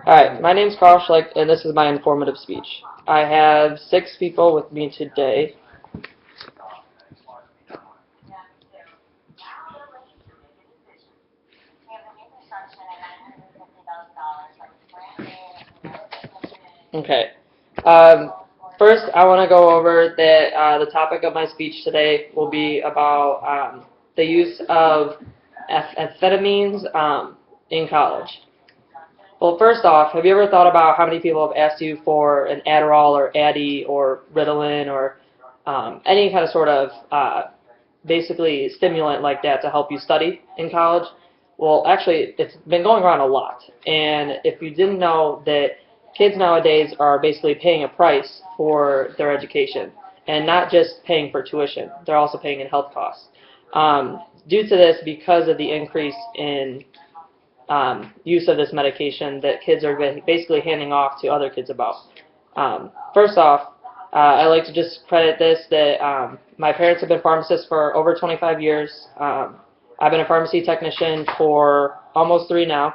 Alright, my name's Carl Schlick, and this is my informative speech. I have 6 people with me today. Okay. Um, First, I want to go over that the topic of my speech today will be about the use of amphetamines in college. Well, first off, have you ever thought about how many people have asked you for an Adderall or Addy or Ritalin or any kind of sort of basically stimulant like that to help you study in college? Well, actually, it's been going around a lot. And if you didn't know that kids nowadays are basically paying a price for their education and not just paying for tuition, they're also paying in health costs. Due to this, because of the increase in use of this medication that kids are basically handing off to other kids about. First off, I like to just credit this that my parents have been pharmacists for over 25 years. I've been a pharmacy technician for almost 3 now,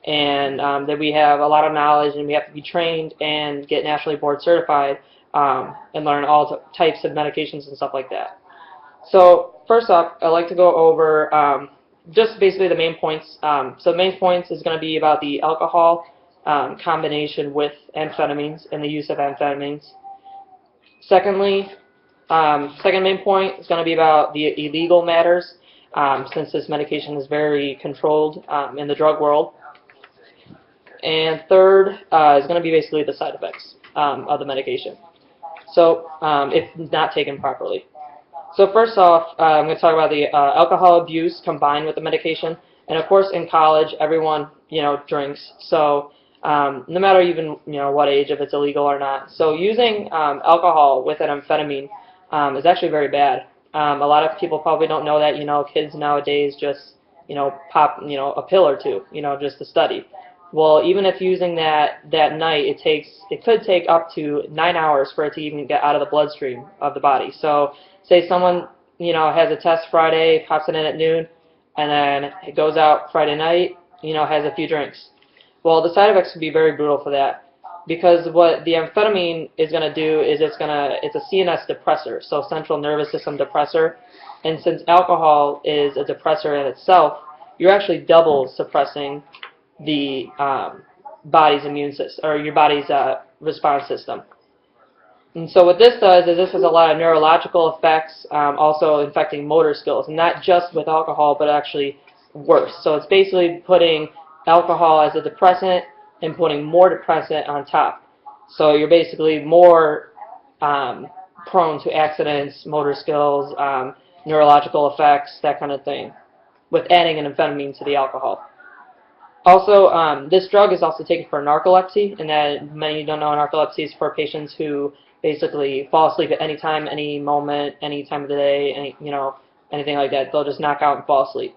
and that we have a lot of knowledge and we have to be trained and get nationally board certified and learn all types of medications and stuff like that. So first off, I'd like to go over just basically the main points. So the main points is going to be about the alcohol combination with amphetamines and the use of amphetamines. Secondly, second main point is going to be about the illegal matters, since this medication is very controlled in the drug world. And third is going to be basically the side effects of the medication. So if not taken properly. So first off, I'm going to talk about the alcohol abuse combined with the medication. And of course, in college, everyone drinks. So no matter even what age, if it's illegal or not. So using alcohol with an amphetamine is actually very bad. A lot of people probably don't know that. Kids nowadays just pop a pill or two just to study. Well, even if using that night, it could take up to 9 hours for it to even get out of the bloodstream of the body. So say someone has a test Friday, pops it in at noon, and then it goes out Friday night, has a few drinks. Well, the side effects can be very brutal for that, because what the amphetamine is going to do is it's a CNS depressor, so central nervous system depressor, and since alcohol is a depressor in itself, you're actually double suppressing the body's immune system, or your body's response system. And so what this does is this has a lot of neurological effects, also infecting motor skills, and not just with alcohol, but actually worse. So it's basically putting alcohol as a depressant and putting more depressant on top. So you're basically more prone to accidents, motor skills, neurological effects, that kind of thing, with adding an amphetamine to the alcohol. Also, this drug is also taken for narcolepsy, and that many don't know narcolepsy is for patients who basically fall asleep at any time, any moment, any time of the day, anything like that. They'll just knock out and fall asleep.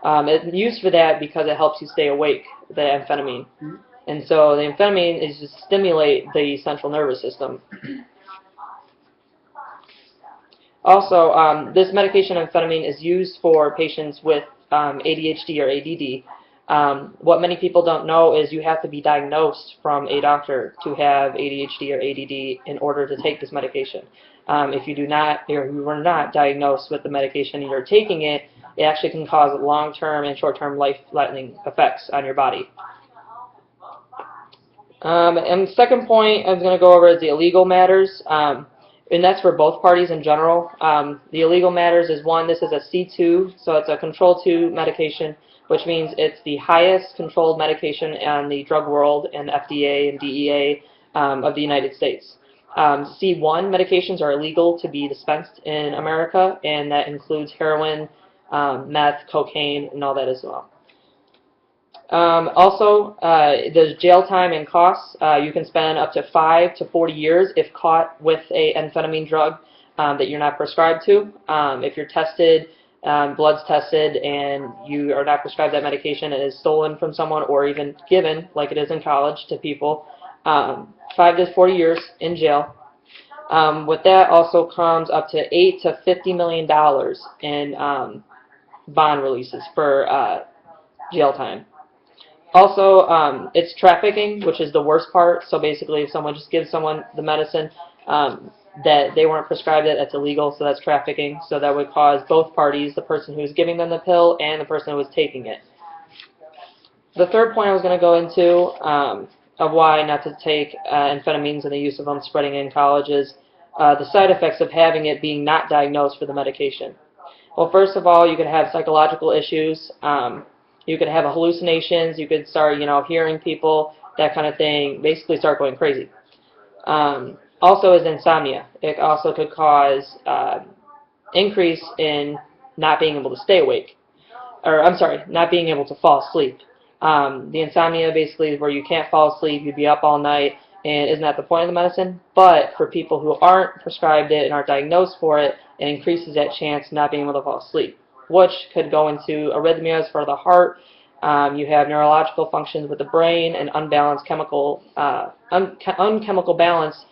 It's used for that because it helps you stay awake, the amphetamine. And so the amphetamine is to stimulate the central nervous system. Also, this medication amphetamine is used for patients with ADHD or ADD. What many people don't know is you have to be diagnosed from a doctor to have ADHD or ADD in order to take this medication. If you do not, or you were not diagnosed with the medication and you're taking it, it actually can cause long-term and short-term life-threatening effects on your body. And the second point I'm going to go over is the illegal matters. And that's for both parties in general. The illegal matters is one, this is a C2, so it's a Control 2 medication, which means it's the highest controlled medication in the drug world and FDA and DEA of the United States. C1 medications are illegal to be dispensed in America, and that includes heroin, meth, cocaine, and all that as well. Also, there's jail time and costs. You can spend up to 5 to 40 years if caught with an amphetamine drug that you're not prescribed to. If you're tested, blood's tested, and you are not prescribed that medication, it is stolen from someone or even given, like it is in college, to people, 5 to 40 years in jail. With that also comes up to $8 to $50 million in bond releases for jail time. Also, it's trafficking, which is the worst part. So basically, if someone just gives someone the medicine that they weren't prescribed it, that's illegal. So that's trafficking. So that would cause both parties, the person who's giving them the pill and the person who was taking it. The third point I was going to go into of why not to take amphetamines and the use of them spreading in college is the side effects of having it being not diagnosed for the medication. Well, first of all, you could have psychological issues. You could have hallucinations. You could start, hearing people, that kind of thing. Basically, start going crazy. Also, is insomnia. It also could cause increase in not being able to stay awake, or I'm sorry, not being able to fall asleep. The insomnia basically is where you can't fall asleep. You'd be up all night, and isn't that the point of the medicine? But for people who aren't prescribed it and aren't diagnosed for it, it increases that chance of not being able to fall asleep, which could go into arrhythmias for the heart. You have neurological functions with the brain and unbalanced chemical, unchemical balance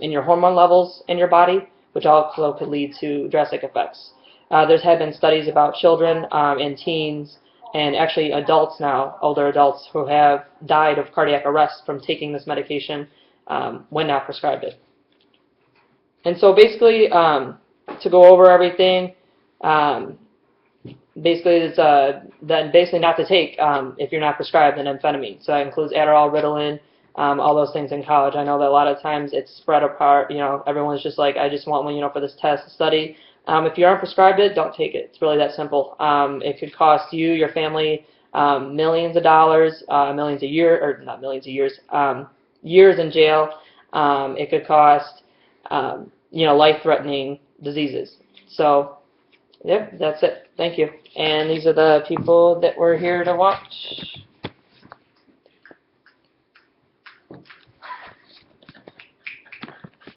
in your hormone levels in your body, which also could lead to drastic effects. There's have been studies about children and teens and actually adults now, older adults, who have died of cardiac arrest from taking this medication when not prescribed it. And so basically, to go over everything, basically it's then basically not to take if you're not prescribed an amphetamine. So that includes Adderall, Ritalin, all those things in college. I know that a lot of times it's spread apart. Everyone's just like, I just want one, for this test to study. If you aren't prescribed it, don't take it. It's really that simple. It could cost you, your family, millions of dollars, millions a year, or not millions of years, years in jail. It could cost, life-threatening diseases. So, yep, that's it. Thank you. And these are the people that were here to watch.